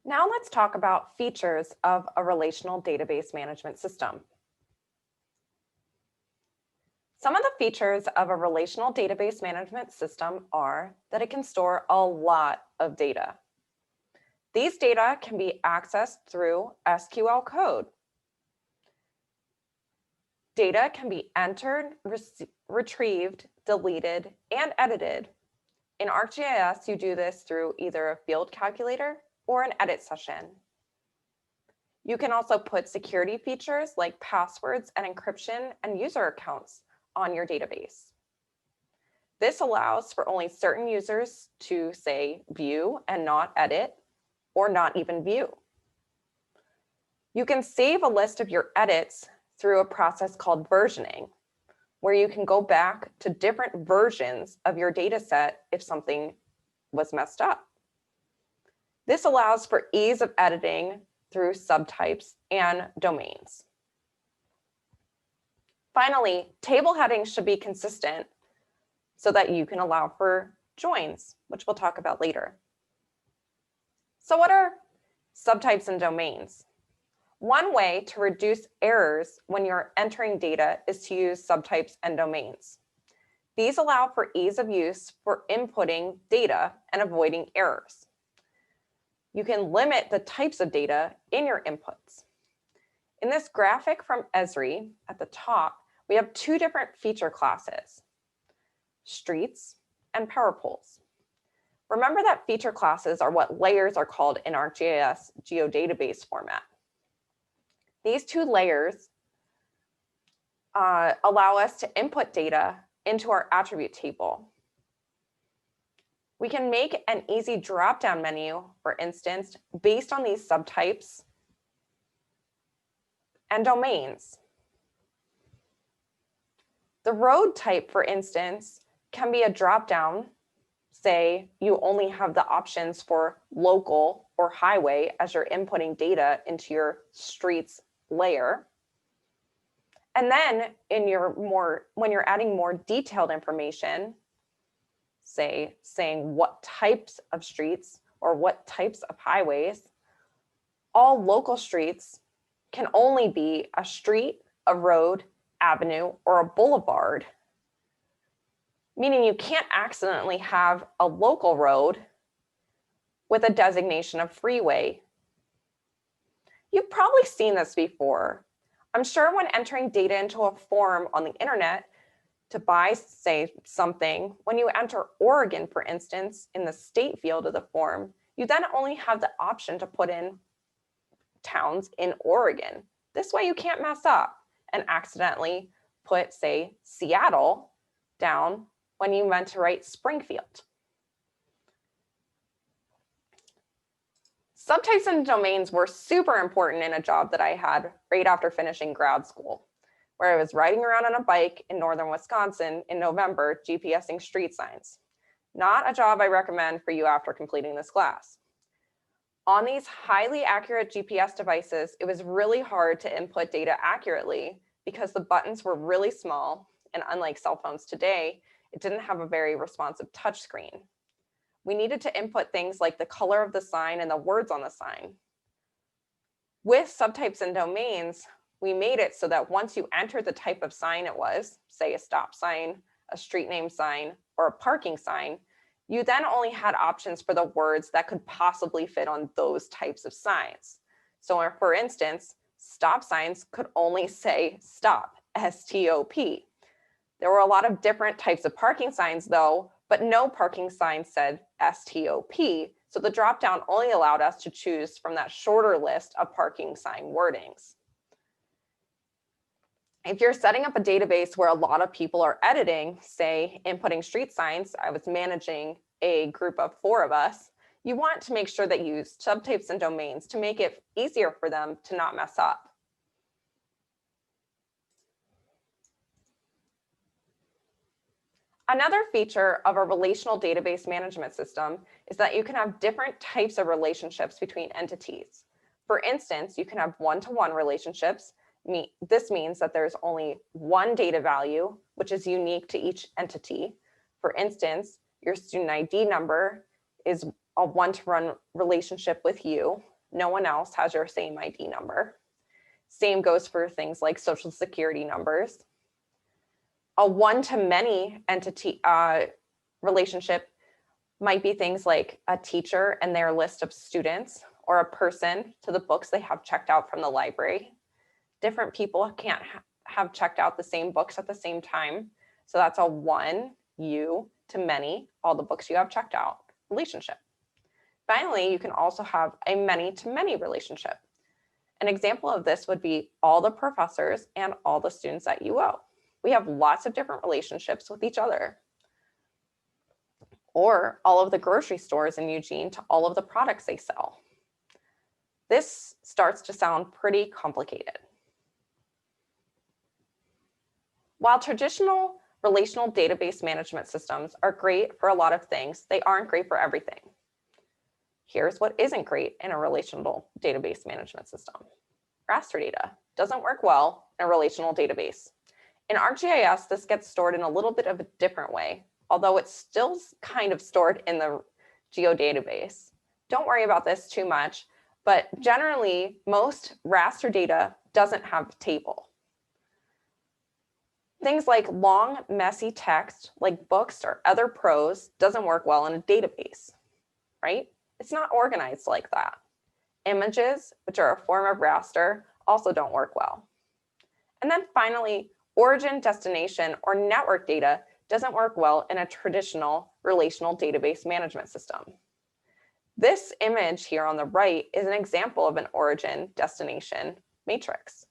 Now let's talk about features of a relational database management system. Some of the features of a relational database management system are that it can store a lot of data. These data can be accessed through SQL code. Data can be entered, retrieved, deleted, and edited. In ArcGIS, you do this through either a field calculator or an edit session. You can also put security features like passwords and encryption and user accounts on your database. This allows for only certain users to, say, view and not edit, or not even view. You can save a list of your edits through a process called versioning, where you can go back to different versions of your data set if something was messed up. This allows for ease of editing through subtypes and domains. Finally, table headings should be consistent so that you can allow for joins, which we'll talk about later. So what are subtypes and domains? One way to reduce errors when you're entering data is to use subtypes and domains. These allow for ease of use for inputting data and avoiding errors. You can limit the types of data in your inputs. In this graphic from Esri at the top, we have two different feature classes, streets and power poles. Remember that feature classes are what layers are called in ArcGIS geodatabase format. These two layers allow us to input data into our attribute table. We can make an easy drop-down menu, for instance, based on these subtypes and domains. The road type, for instance, can be a drop-down. Say you only have the options for local or highway as you're inputting data into your streets layer. And then when you're adding more detailed information, say saying what types of streets or what types of highways, all local streets can only be a street, a road, avenue, or a boulevard, meaning you can't accidentally have a local road with a designation of freeway. You've probably seen this before. I'm sure when entering data into a form on the internet to buy, say, something, when you enter Oregon, for instance, in the state field of the form, you then only have the option to put in towns in Oregon. This way you can't mess up and accidentally put, say, Seattle down when you meant to write Springfield. Subtypes and domains were super important in a job that I had right after finishing grad school, where I was riding around on a bike in northern Wisconsin in November, GPSing street signs. Not a job I recommend for you after completing this class. On these highly accurate GPS devices, it was really hard to input data accurately because the buttons were really small, and unlike cell phones today, it didn't have a very responsive touchscreen. We needed to input things like the color of the sign and the words on the sign. With subtypes and domains, we made it so that once you entered the type of sign it was, say a stop sign, a street name sign, or a parking sign, you then only had options for the words that could possibly fit on those types of signs. So for instance, stop signs could only say stop, S-T-O-P. There were a lot of different types of parking signs though, but no parking sign said S-T-O-P. So the dropdown only allowed us to choose from that shorter list of parking sign wordings. If you're setting up a database where a lot of people are editing, say inputting street signs, I was managing a group of 4 of us, you want to make sure that you use subtypes and domains to make it easier for them to not mess up. Another feature of a relational database management system is that you can have different types of relationships between entities. For instance, you can have one-to-one relationships. This means that there's only one data value, which is unique to each entity. For instance, your student ID number is a one-to-one relationship with you, no one else has your same ID number. Same goes for things like social security numbers. A one-to-many entity relationship might be things like a teacher and their list of students, or a person to the books they have checked out from the library. Different people can't have checked out the same books at the same time. So that's a one, you, to many, all the books you have checked out relationship. Finally, you can also have a many-to-many relationship. An example of this would be all the professors and all the students at UO. We have lots of different relationships with each other. Or all of the grocery stores in Eugene to all of the products they sell. This starts to sound pretty complicated. While traditional relational database management systems are great for a lot of things, they aren't great for everything. Here's what isn't great in a relational database management system. Raster data doesn't work well in a relational database. In ArcGIS, this gets stored in a little bit of a different way, although it's still kind of stored in the geodatabase. Don't worry about this too much, but generally, most raster data doesn't have a table. Things like long, messy text, like books or other prose, doesn't work well in a database, right? It's not organized like that. Images, which are a form of raster, also don't work well. And then finally, origin, destination, or network data doesn't work well in a traditional relational database management system. This image here on the right is an example of an origin destination matrix.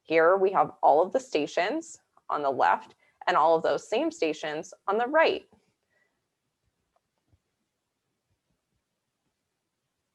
Here we have all of the stations on the left and all of those same stations on the right.